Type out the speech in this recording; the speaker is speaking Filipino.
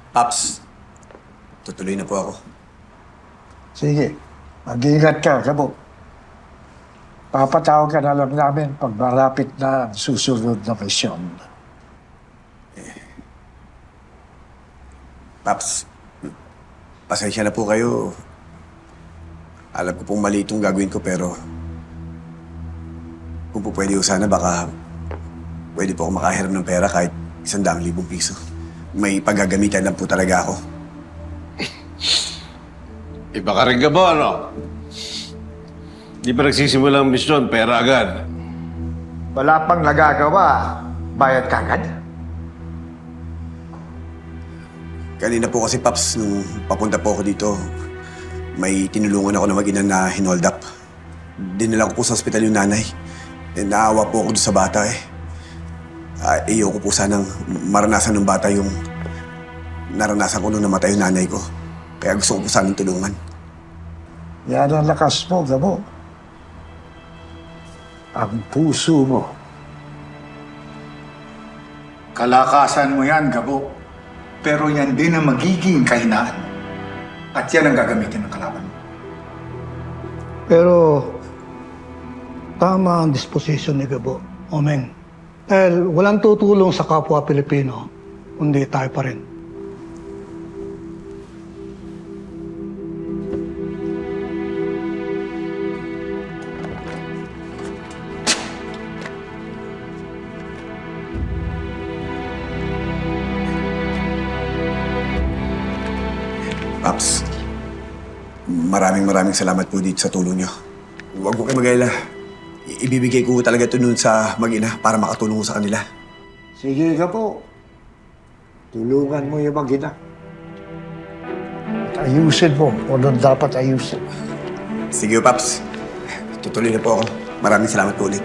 Paps, tutuloy na po ako. Sige, mag-iingat ka, Gabo. Papatawag ka na lang namin pag malapit na ang susunod na misyon. Paps, pasensya na po kayo. Alam ko pong mali itong gagawin ko pero kung po pwede ko sana baka pwede po ako makahiram ng pera kahit 100,000 piso. May paggagamitan lang po talaga ako. Iba ka rin ka ba, ano? Di pa nagsisimula ang misyon, pera agad. Wala pang nagagawa, bayad kagad. Kanina po kasi, Paps, nung papunta po ako dito, may tinulungan ako na mag-ina na hinold up. Dinala ko po sa ospital yung nanay. Naawa po ako doon sa bata eh. Ayoko po sanang maranasan ng bata yung naranasan ko nung namatay yung nanay ko. Kaya gusto ko po sanang tulungan. Yan ang lakas mo, Gabo. Ang puso mo. Kalakasan mo yan, Gabo. Pero yan din ang magiging kahinaan. At yan ang gagamitin ng kalaban mo. Pero tama ang disposition ni Gabo, Omeng. Dahil walang tutulong sa kapwa Pilipino, kundi tayo pa rin. Paps, maraming salamat po dito sa tulong niyo. Huwag po kayo mag-alala. Ibibigay ko talaga ito nun sa mag-ina para makatulong ko sa kanila. Sige, Gabo. Tulungan mo yung mag-ina. At ayusin mo kung anong dapat ayusin. Sige, Paps. Tutuloy na po ako. Maraming salamat po ulit.